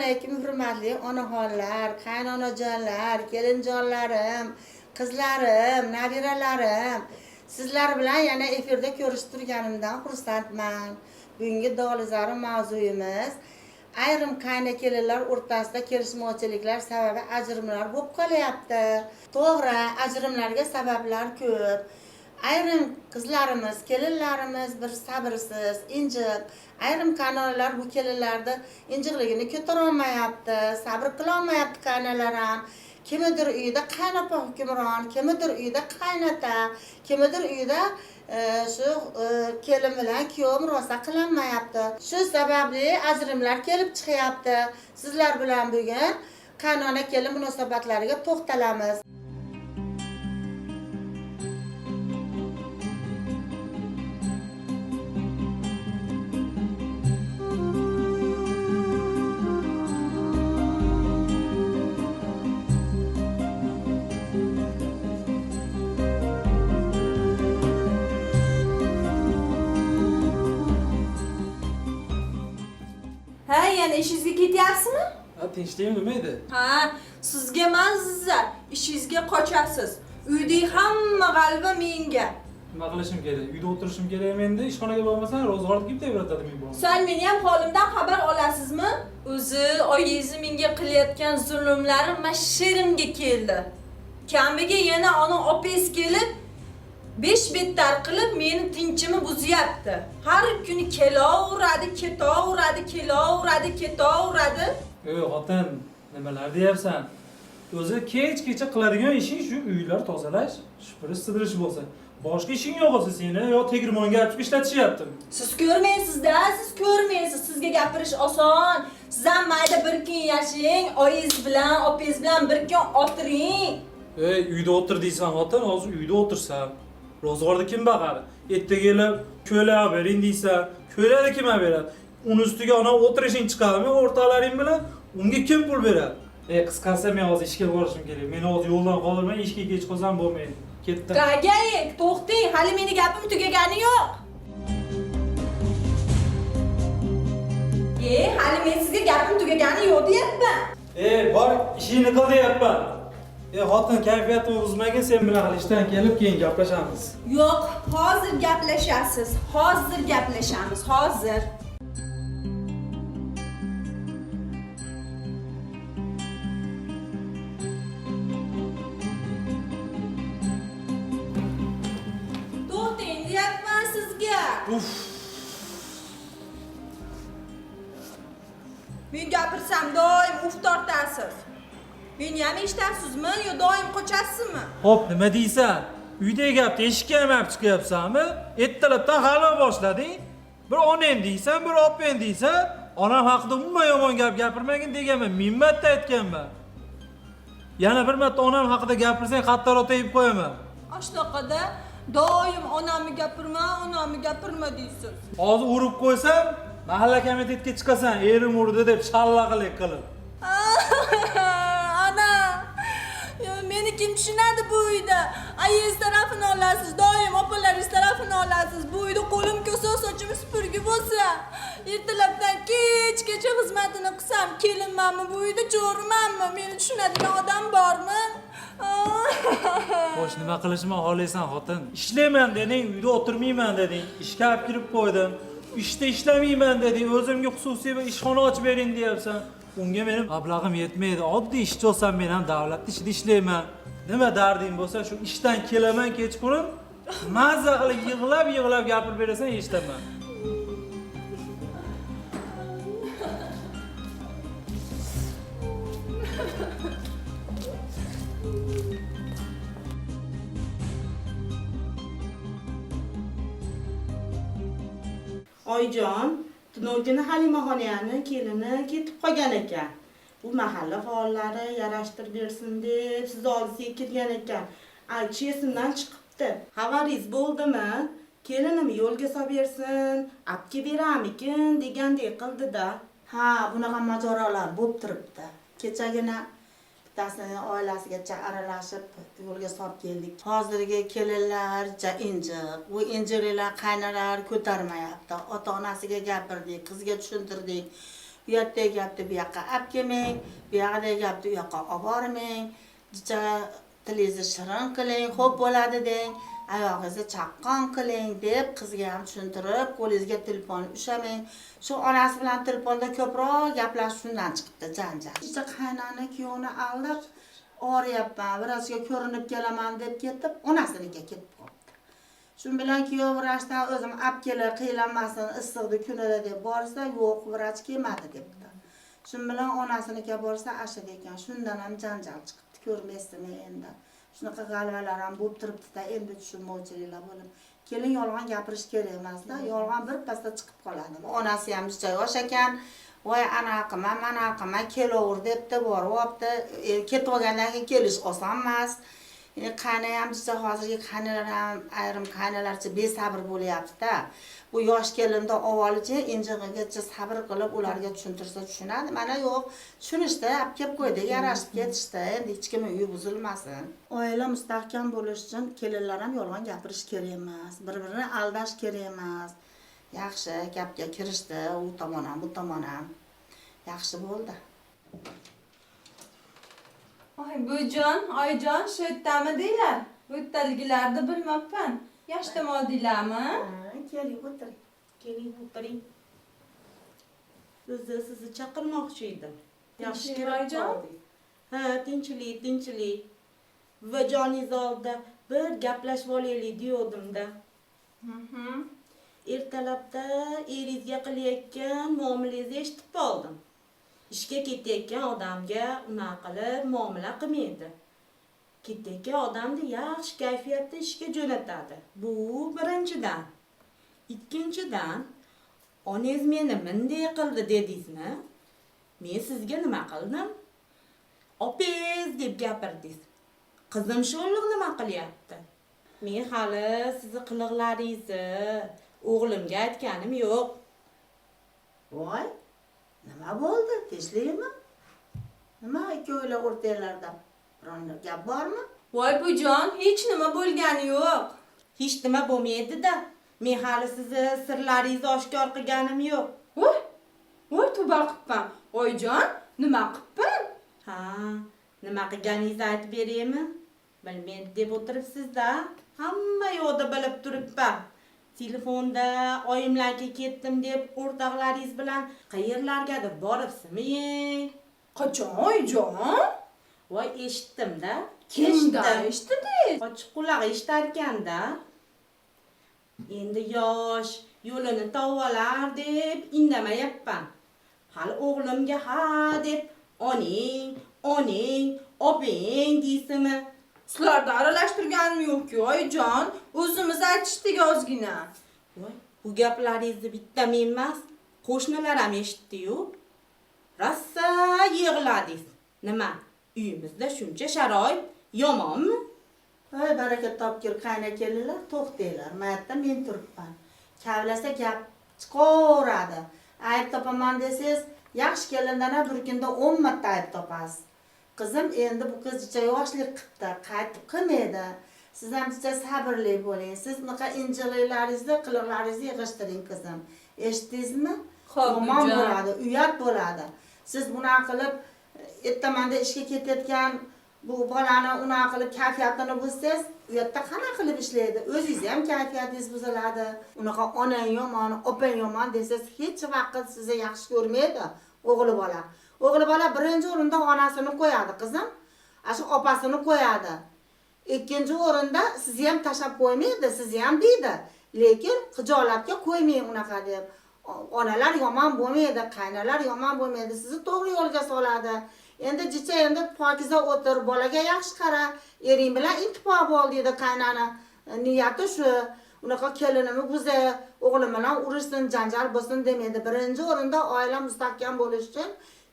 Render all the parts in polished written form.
alaykum hurmatli onaxonlar, qaynonajonlar, kelinjonlarim, qizlarim, nabiralarim. Sizlar bilan yana efirda ko'rishib turganimdan xursandman. Bugungi dolizari mavzuyimiz ayrim qayna kelinlar o'rtasida kelishmovchiliklar sababi ajrimlar bo'lib qolyapti. To'g'ri, ajrimlarga sabablar ko'p. Ayrim qizlarimiz, kelinlarimiz bir sabrsiz, injiq. Ayrim qaynonalar bu kelinlarni injiqligini ko'tara olmayapti, sabr qila olmayapti qaynonalar ham. Kimidir uyida qaynapa hukmron, kimidir uyida qaynata, kimidir uyida shu kelin bilan kuyov murosa qilinmayapti. Shu sababli ajrimlar kelib chiqyapti. Sizlar bilan bugun qaynona kelin munosabatlariga to'xtalamiz. Yana ishingizga ketyapsizmi? Ha, tinchlikmi nimaydi? Ha, sizga mazza, ishingizga qochasiz. Uydagi hamma g'alaba menga. Nima qilishim kerak? Uyda o'tirishim kerak endi, ishxonaga bormasam ro'zg'orni kim tebratadi men bu? Sal meni ham holimdan xabar olasizmi? O'zi oyingiz menga qilayotgan zulmlari mashirimga keldi. Kamiga yana ona opes kelib 5 bettar qilib meni tinchimni buzyapti. Har kuni kelaveradi, ketaveradi, kelaveradi, ketaveradi. Ey xotin, nimalar deyapsan? O'zi kecha qiladigan ishing shu uylar tozalash, supurish, sidirish bo'lsa. Boshqa ishing yo'q o'zi seni yo tegirmonga olib ishlatishyaptimi? Siz ko'rmaysiz-da, siz ko'rmaysiz. Sizga gapirish oson. Siz ham mayda bir kun yashang, oyingiz bilan, opingiz bilan bir kun o'tiring. Ey, uyda o'tir deysan xotin, hozir uyda o'tirsam ro'zg'orni kim baqadi? Ertaga ko'lab bering deysa, ko'lani kim beradi? Uni ustiga ona o'tirishing chiqadimi o'rtoqlaring bilan? Unga kim pul beradi? Qisqasi men hozir ishga borishim kerak. Meni hozir yo'ldan qoldirmang, ishga kech qolsam bo'lmaydi. Ketdim. Qagayik, to'xting, hali meni gapim tugagani yo'q. Hali men sizga gapim tugagani yo'q deyapman. Bor, ishingni qil deyapman. Xotin kayfiyatni buzmagin, sen bilan hali ishdan kelib keyin gaplashamiz. Yo'q, hozir gaplashasiz. Hozir gaplashamiz, hozir. To'xting deyapman sizga. Men gapirsam doim uf tortasiz. Meni ham eshitasizmi yo doim qochasizmi? Xo'p, nima deysan? Uydagi gapni eshikka ham olib chiqyapsanmi? Ertalabdan g'alva boshlading. Bir onang deysan, bir opang deysan, onam haqida umuman yomon gap gapirmagin deganman, ming marta aytganman. Yana bir marta onam haqida gapirsang, qattiq otayib qo'yaman. Ashtaqada doim onamni gapirma deysiz. Hozir urib qo'ysam, mahalla komitetiga chiqasan, erim urdi deb shallaqlik qilib. Meni kim tushunadi bu uyda? Ayingiz tarafini olasiz, doim opalaringiz tarafini olasiz. Bu uyda qo'lim ko'sa sochim supurgi bo'lsa, ertalabdan kechgacha xizmatini qilsam, kelinmanmi bu uyda, cho'rimanmi? Meni tushunadigan odam bormi? Xo'sh, nima qilishni xohlaysan xotin? Ishlayman deding, uyda o'tirmayman deding, ishga olib kirib qo'ydim. Ishda ishlamayman deding, o'zimga xususiy bir ishxona ochib bering deyapsan. Unga mening mablag'im yetmaydi. Oddiy ishchi olsam men ham davlat ishida ishlayman. Nima darding bo'lsa, shu ishdan kelaman kechqurun, mazza qilib yig'lab gapirib berasan, eshitaman. Oyjon, tunogini Halimaxoniyani kelini ketib qolgan ekan. Bu mahalla faollari yarashtirib bersin deb siz oldingizga kirgan ekan. Aytish esimdan chiqibdi. Xabaringiz bo'ldimi? Kelinim yo'lga solib bersin, apga beramikin degandek qildi-da. Ha, bunaqa mojarolar bo'lib turibdi. Kechagina bittasini oilasigacha aralashib yo'lga solib keldik. Hozirgi kelinlar injiq. Bu injiqlar qaynalar ko'tarmayapti. Ota-onasiga gapirdik, qizga tushuntirdik. bu yerda gapni bu yoqqa olib kelmang, bu yoqda gapni u yoqqa olib bormang, jicha tilingizni shirin qiling, xo'p bo'ladi deng, oyog'ingizni chaqqon qiling deb qizga ham tushuntirib, qo'lingizga telefon ushamang. Shu onasi bilan telefonda ko'proq gaplashish shundan chiqibdi janjal. Jicha qaynona kuyovni aldab og'riyapman, birozga ko'rinib kelaman deb ketib, onasinikiga ketib qoldi. Shu bilan kuyov vrachdan o'zim olib kelib qiylanmasin, issiqdi kunida deb borsa, yo'q, vrach kelmadi debdi. Shu bilan onasinikiga borsa, ashada ekan. Shundan ham janjal chiqibdi, ko'rmaysizmi endi. Shunaqa g'alvalar ham bo'lib turibdi-da, endi tushunmovchiliklar bo'lib. Kelin yolg'on gapirish kerak emas-da, yolg'on bir pasda chiqib qoladi. Onasi ham juda yosh ekan. Voy anaqama, manaqama kelaver debdi, boryapti. Ketib olgandan keyin kelish oson emas. Qani ham juda hozirgi qanilar ham ayrim qanilarcha besabr bo'lyapti-da. Bu yosh kelinda avvalicha injig'igacha sabr qilib ularga tushuntirsa tushunadi. Mana yo'q, tushunishdi, olib kelib qo'ydi, yarashib ketishdi. Endi hech kim uyi buzilmasin. Oila mustahkam bo'lish uchun kelinlar ham yolg'on gapirish kerak emas, bir-birini aldash kerak emas. Yaxshi gapga kirishdi, u tomon ham, bu tomon ham. Yaxshi bo'ldi. Ay bujon, oyjon, shu yerdami deylar? Bu yerdaliglarni bilmabman. Yashdimi deylarmi? Keling, o'tiring. Keling, o'tiring. O'zi sizni chaqirmoqchi edim. Yaxshi Tinchlik, kelib oyijon? qoldik. Ha, tinchlik. Va joningiz oldida bir gaplashib olaylik degandim-da. Ertalabda eringizga qilayotgan muomalangizni eshitib qoldim. Ishga ketayotgan odamga unaqa qilib muomala qilmaydi. Ketayotgan odamni yaxshi kayfiyatda ishga jo'natadi. Bu birinchidan. Ikkinchidan, onangiz meni bunday qildi dedingizmi? Men sizga nima qildim? Opez deb gapirdingiz. Qizim sho'rliq nima qilyapti? Men hali sizni qiliqlaringizni o'g'limga aytganim yo'q. Voy, nima bo'ldi? Tinchlikmi? Nima ikkovinglar o'rtanglarda? Biron gap bormi? Voy bujon, hech nima bo'lgani yo'q. Hech nima bo'lmaydi-da. Men hali sizni sirlaringizni oshkor qilganim yo'q. Voy tuba qippan. Oyjon, nima qippan? Ha, nima qilganingizni aytib beraymi? Bilmaydi deb o'tiribsiz-da. Hamma yo'qda bilib turibman. Telefonda oyimlarga ketdim deb o'rtoqlaringiz bilan qayerlargadir boribsizmi? Qachon oyjon? Voy eshitdim-da. Kimdan eshitdingiz? Ochiq quloq eshitar ekanda. Endi yosh, yo'lini tovalar deb indamayapman. Hali o'g'limga ha deb oning, oping deysizmi? Sizlarda aralashtirganim yo'q-ku, oyjon. O'zimiz aytishdik ozgina. Voy, bu gaplaringizni bitta men emas, qo'shnilar ham eshitdi-yu. Rossa yig'ladingiz. Nima? Uyimizda shuncha sharoit yomonmi? Voy, baraka topgir qayna kelinlar, to'xtanglar. Mayatda men turibman. Kavlasa gap chiqaveradi. Ayb topaman desangiz, yaxshi kelindan ham bir kunda 10 marta ayb topasiz. Qizim endi bu qiz jicha yoshlik qilibdi, qaytib qilmaydi. Siz ham jicha sabrli bo'ling. Siz unaqa injiliklaringizni, qiliqlaringizni yig'ishtiring qizim. Eshitdingizmi? Xo'p, Yomon bujon. bo'ladi, uyat bo'ladi. Siz bunaqa qilib ertamanda ishga ketayotgan bu bolani unaqa qilib kayfiyatini buzsangiz, u yerda qanaqa qilib ishlaydi? O'zingiz ham kayfiyatingiz buziladi. Unaqa onang yomon, opang yomon desangiz, hech vaqt sizni yaxshi ko'rmaydi o'g'li bola. O'g'li bola birinchi o'rinda onasini qo'yadi, qizim. Shu opasini qo'yadi. Ikkinchi o'rinda sizni ham tashab qo'ymaydi, sizni ham deydi. Lekin xijolatga qo'ymang unaqa deb. Onalar yomon bo'lmaydi, qaynalar yomon bo'lmaydi, sizni to'g'ri yo'lga soladi. Endi jicha endi pokiza o'tir, bolaga yaxshi qara, ering bilan ittifoq bo'l dedi qaynana. Niyati shu. Unaqa kelinimni buza, o'g'lim bilan urushsin, janjal bo'lsin demaydi. Birinchi o'rinda oila mustahkam bo'lish uchun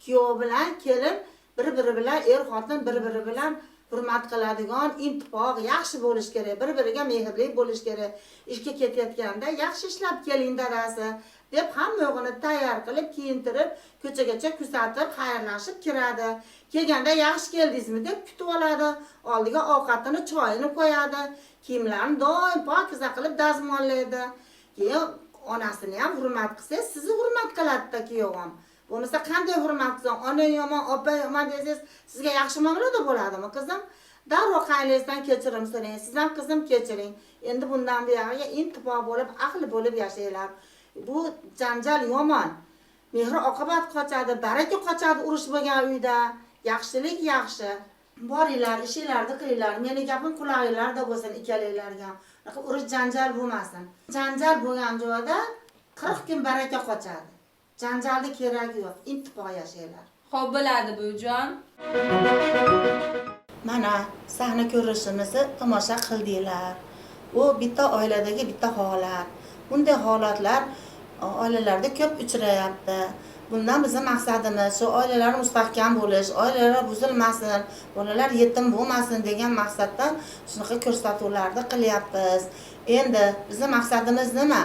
kuyov bilan kelin bir-biri bilan xotin bir-biri bilan hurmat qiladigan, intifoq, yaxshi bo'lish kerak, bir-biriga mehrli bo'lish kerak. Ishga ketayotganda yaxshi ishlab keling dadasi deb hamma yo'g'ini tayyor qilib, kiyintirib, ko'chagacha kuzatib, xayrlashib kiradi. Kelganda yaxshi keldingizmi deb kutib oladi. Oldiga ovqatini, choyini qo'yadi. Kiyimlarini doim pokiza qilib dazmollaydi. Keyin onasini ham hurmat qilsangiz, sizni hurmat qiladi-da kuyov ham. Bo'lmasa qanday hurmat qilsam, onang yomon, opa yomon desangiz, sizga yaxshi muomalada bo'ladimi, qizim? Darrov qayningizdan kechirim so'rang. Siz ham qizim kechiring. Endi bundan buyog'iga intibo bo'lib, aql bo'lib yashanglar. Bu janjal yomon. Mehr oqibat qochadi, baraka qochadi urush bo'lgan uyda. Yaxshilik yaxshi. Boringlar, ishinglarni qilinglar. Meni gapim qulog'inglarda bo'lsin ikkalanglarga. Urush janjal bo'lmasin. Janjal bo'lgan joyda 40 kun baraka qochadi. Janjalni keragi yo'q. Intibo yashanglar. Xo'p bo'ladi buvijon. Mana sahna ko'rishimizni tomosha qildinglar. Bu bitta oiladagi bitta holat. Bunday holatlar oilalarda ko'p uchrayapti. Bundan bizning maqsadimiz shu oilalar mustahkam bo'lish, oilalar buzilmasin, bolalar yetim bo'lmasin degan maqsadda shunaqa ko'rsatuvlarni qilyapmiz. Endi bizning maqsadimiz nima?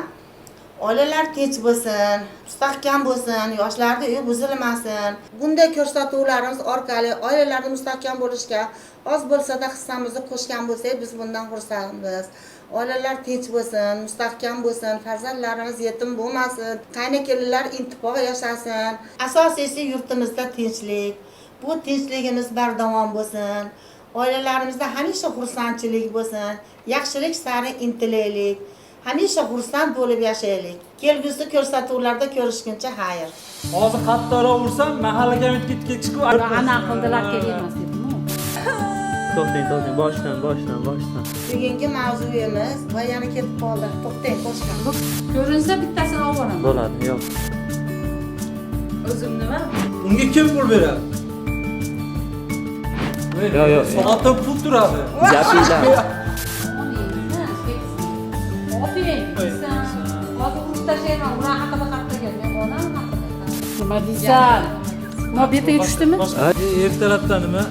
Oilalar tinch bo'lsin, mustahkam bo'lsin, yoshlarning uyi buzilmasin. Bunday ko'rsatuvlarimiz orqali oilalarni mustahkam bo'lishga oz bo'lsa-da hissamizni qo'shgan bo'lsak, biz bundan xursandmiz. Oilalar tinch bo'lsin, mustahkam bo'lsin, farzandlarimiz yetim bo'lmasin, qaynokelinlar intibo yashasin. Asosiysi yurtimizda tinchlik. Bu tinchligimiz bardavom bo'lsin. Oilalarimizda hamisha xursandchilik bo'lsin, yaxshilik sari intilaylik. Hamisha xursand bo'lib yashaylik. Kelgusi ko'rsatuvlarda ko'rishguncha xayr. Hozir qattiqroq ursam, mahallaga ketib chiqib. Ana qildilar kelmas edimi? To'xtang, boshdan. Bugungi mavzuyimiz va yana ketib qoldi. To'xtang, boshqa. Ko'rinsa bittasini olib boraman. Bo'ladi, yo'q. O'zim nima? Unga kim pul beradi? Yo'q. Soatda pul turadi. Gapinglar. Hozir urib tashlayman, uni haqida qattigan. Men onam haqida. Nima deysan? Nima betiga tushdimi? Ertalabdan nima?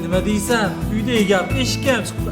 Nima deysan? Uydagi gap eshikka ham chiqib